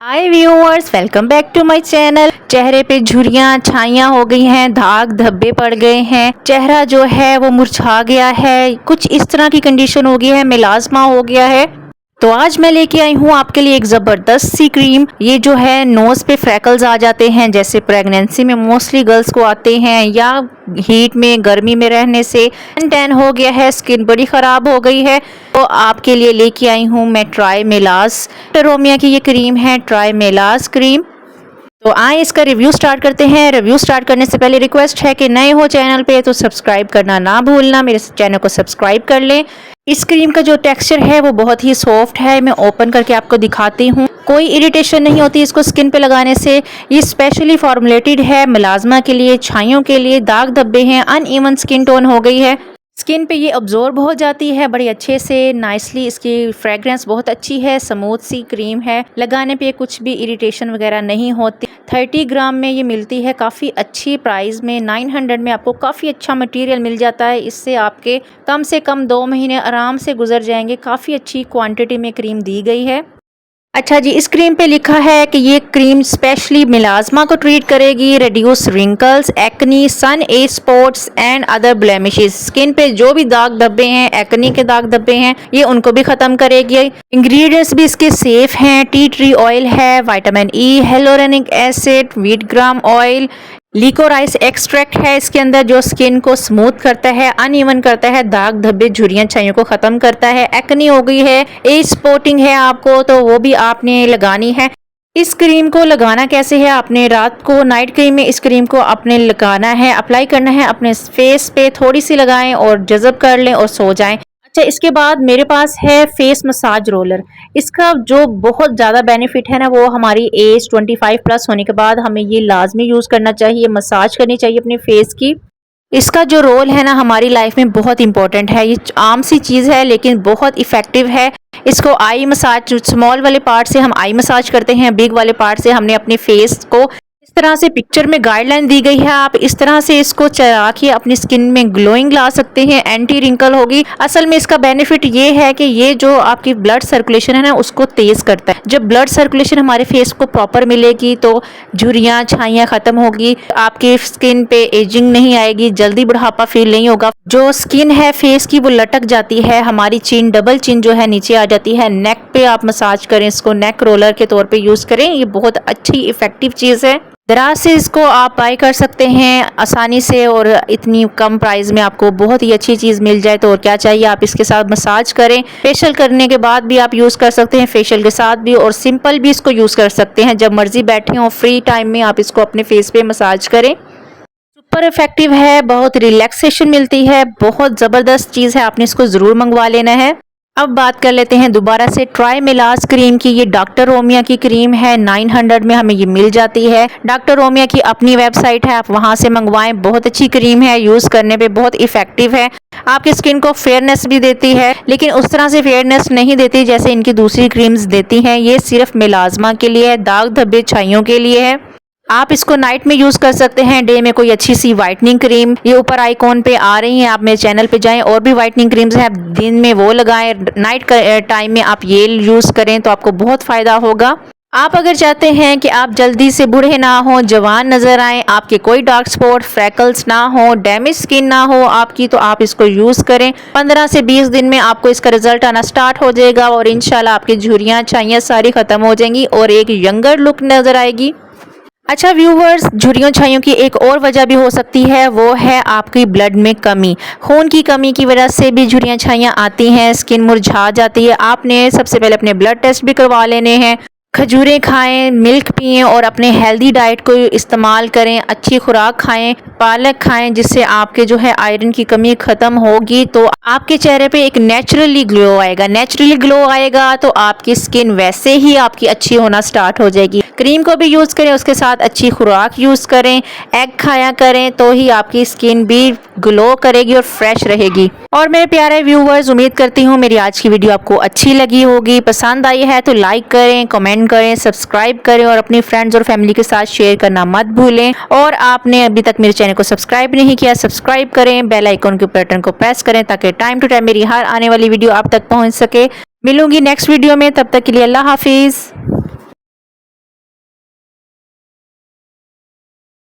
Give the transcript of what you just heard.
Hi viewers, welcome back to my channel. चेहरे पे झुर्रियाँ छाइयाँ हो गई हैं, दाग धब्बे पड़ गए हैं, चेहरा जो है वो मुरझा गया है, कुछ इस तरह की कंडीशन हो गई है, मेलाज़्मा हो गया है। तो आज मैं लेके आई हूँ आपके लिए एक ज़बरदस्त सी क्रीम। ये जो है नोज़ पे फ्रैकल्स आ जाते हैं, जैसे प्रेगनेंसी में मोस्टली गर्ल्स को आते हैं, या हीट में गर्मी में रहने से टैन हो गया है, स्किन बड़ी ख़राब हो गई है। तो आपके लिए लेके आई हूँ मैं ट्राई मेलास रोमिया की ये क्रीम है, ट्राई मेलास क्रीम। तो आए इसका रिव्यू स्टार्ट करते हैं। रिव्यू स्टार्ट करने से पहले रिक्वेस्ट है कि नए हो चैनल पे तो सब्सक्राइब करना ना भूलना, मेरे चैनल को सब्सक्राइब कर लें। इस क्रीम का जो टेक्सचर है वो बहुत ही सॉफ्ट है। मैं ओपन करके आपको दिखाती हूँ, कोई इरिटेशन नहीं होती इसको स्किन पे लगाने से। ये स्पेशली फॉर्मुलेटेड है मेलाज़्मा के लिए, छाइयों के लिए, दाग धब्बे हैं, अनइवन स्किन टोन हो गई है, स्किन पे ये अब्जॉर्ब हो जाती है बड़ी अच्छे से, नाइसली। इसकी फ्रेग्रेंस बहुत अच्छी है, स्मूथ सी क्रीम है, लगाने पे कुछ भी इरिटेशन वगैरह नहीं होती। 30 ग्राम में ये मिलती है, काफ़ी अच्छी प्राइस में। 900 में आपको काफ़ी अच्छा मटेरियल मिल जाता है। इससे आपके कम से कम 2 महीने आराम से गुजर जाएंगे। काफ़ी अच्छी क्वांटिटी में क्रीम दी गई है। अच्छा जी, इस क्रीम पे लिखा है कि ये क्रीम स्पेशली मेलाज़्मा को ट्रीट करेगी, reduce wrinkles, acne, sun age spots and other blemishes. Skin पे जो भी दाग धब्बे हैं, एक्नी के दाग धब्बे हैं, ये उनको भी ख़त्म करेगी। इंग्रेडिएंट्स भी इसके सेफ हैं। टी ट्री ऑयल है, vitamin E, hyaluronic acid, wheat germ oil, liquorice extract है इसके अंदर, जो स्किन को स्मूथ करता है, अनइवन करता है, दाग धब्बे झुर्रियां छाइयों को खत्म करता है। एक्नी हो गई है, एज स्पॉटिंग है आपको, तो वो भी आपने लगानी है। इस क्रीम को लगाना कैसे है, आपने रात को नाइट क्रीम में इस क्रीम को आपने लगाना है, अप्लाई करना है अपने फेस पे, थोड़ी सी लगाएं और जज़ब कर लें और सो जाएं। अच्छा, इसके बाद मेरे पास है फेस मसाज रोलर। इसका जो बहुत ज़्यादा बेनिफिट है ना, वो हमारी एज 25 प्लस होने के बाद हमें ये लाजमी यूज़ करना चाहिए, मसाज करनी चाहिए अपने फेस की। इसका जो रोल है ना हमारी लाइफ में बहुत इंपॉर्टेंट है। ये आम सी चीज़ है लेकिन बहुत इफ़ेक्टिव है। इसको आई मसाज, स्मॉल वाले पार्ट से हम आई मसाज करते हैं, बिग वाले पार्ट से हमने अपने फेस को, इस तरह से पिक्चर में गाइडलाइन दी गई है, आप इस तरह से इसको चला के अपनी स्किन में ग्लोइंग ला सकते हैं, एंटी रिंकल होगी। असल में इसका बेनिफिट ये है कि ये जो आपकी ब्लड सर्कुलेशन है ना उसको तेज करता है। जब ब्लड सर्कुलेशन हमारे फेस को प्रॉपर मिलेगी तो झुर्रियाँ छाइयाँ खत्म होगी, आपकी स्किन पे एजिंग नहीं आएगी, जल्दी बुढ़ापा फील नहीं होगा। जो स्किन है फेस की वो लटक जाती है, हमारी चिन, डबल चिन जो है नीचे आ जाती है। नेक पे आप मसाज करें, इसको नेक रोलर के तौर पे यूज़ करें, ये बहुत अच्छी इफेक्टिव चीज़ है। दराज से इसको आप बाय कर सकते हैं आसानी से, और इतनी कम प्राइस में आपको बहुत ही अच्छी चीज़ मिल जाए तो और क्या चाहिए। आप इसके साथ मसाज करें, फेशियल करने के बाद भी आप यूज़ कर सकते हैं, फेशियल के साथ भी, और सिंपल भी इसको यूज़ कर सकते हैं। जब मर्जी बैठे हों फ्री टाइम में आप इसको अपने फेस पे मसाज करें। सुपर इफेक्टिव है, बहुत रिलैक्सेशन मिलती है, बहुत ज़बरदस्त चीज़ है, आपने इसको ज़रूर मंगवा लेना है। अब बात कर लेते हैं दोबारा से ट्राई मेलास क्रीम की। ये डॉक्टर रोमिया की क्रीम है, 900 में हमें ये मिल जाती है। डॉक्टर रोमिया की अपनी वेबसाइट है, आप वहां से मंगवाएं। बहुत अच्छी क्रीम है, यूज़ करने पे बहुत इफेक्टिव है, आपकी स्किन को फेयरनेस भी देती है, लेकिन उस तरह से फेयरनेस नहीं देती जैसे इनकी दूसरी क्रीम्स देती हैं। ये सिर्फ मेलाज़्मा के लिए है, दाग धब्बे छाइयों के लिए है। आप इसको नाइट में यूज़ कर सकते हैं, डे में कोई अच्छी सी वाइटनिंग क्रीम, ये ऊपर आइकॉन पे आ रही हैं, आप मेरे चैनल पे जाएं, और भी वाइटनिंग क्रीम्स हैं, दिन में वो लगाएं, नाइट टाइम में आप ये यूज़ करें तो आपको बहुत फ़ायदा होगा। आप अगर चाहते हैं कि आप जल्दी से बूढ़े ना हो, जवान नज़र आएँ, आपके कोई डार्क स्पॉट, फ्रैकल्स ना हो, डैमेज स्किन ना हो आपकी, तो आप इसको यूज़ करें। 15 से 20 दिन में आपको इसका रिजल्ट आना स्टार्ट हो जाएगा, और इंशाल्लाह आपकी झुर्रियाँ छाइयाँ सारी ख़त्म हो जाएंगी और एक यंगर लुक नज़र आएगी। अच्छा व्यूवर्स, झुर्रियों छाइयों की एक और वजह भी हो सकती है, वो है आपकी ब्लड में कमी। खून की कमी की वजह से भी झुर्रियाँ छाइयाँ आती हैं, स्किन मुरझा जाती है। आपने सबसे पहले अपने ब्लड टेस्ट भी करवा लेने हैं। खजूरें खाएं, मिल्क पिएं, और अपने हेल्दी डाइट को इस्तेमाल करें, अच्छी खुराक खाएं, पालक खाएं, जिससे आपके जो है आयरन की कमी ख़त्म होगी, तो आपके चेहरे पे एक नेचुरली ग्लो आएगा। नेचुरली ग्लो आएगा तो आपकी स्किन वैसे ही आपकी अच्छी होना स्टार्ट हो जाएगी। क्रीम को भी यूज़ करें, उसके साथ अच्छी खुराक यूज़ करें, एग खाया करें, तो ही आपकी स्किन भी ग्लो करेगी और फ्रेश रहेगी। और मेरे प्यारे व्यूवर्स, उम्मीद करती हूँ मेरी आज की वीडियो आपको अच्छी लगी होगी, पसंद आई है तो लाइक करें, कमेंट करें, सब्सक्राइब करें, और अपनी फ्रेंड्स और फैमिली के साथ शेयर करना मत भूलें। और आपने अभी तक मेरे चैनल को सब्सक्राइब नहीं किया, सब्सक्राइब करें, बेल आइकन के बटन को प्रेस करें, ताकि टाइम टू टाइम मेरी हर आने वाली वीडियो आप तक पहुंच सके। मिलूंगी नेक्स्ट वीडियो में, तब तक के लिए अल्लाह हाफिज़।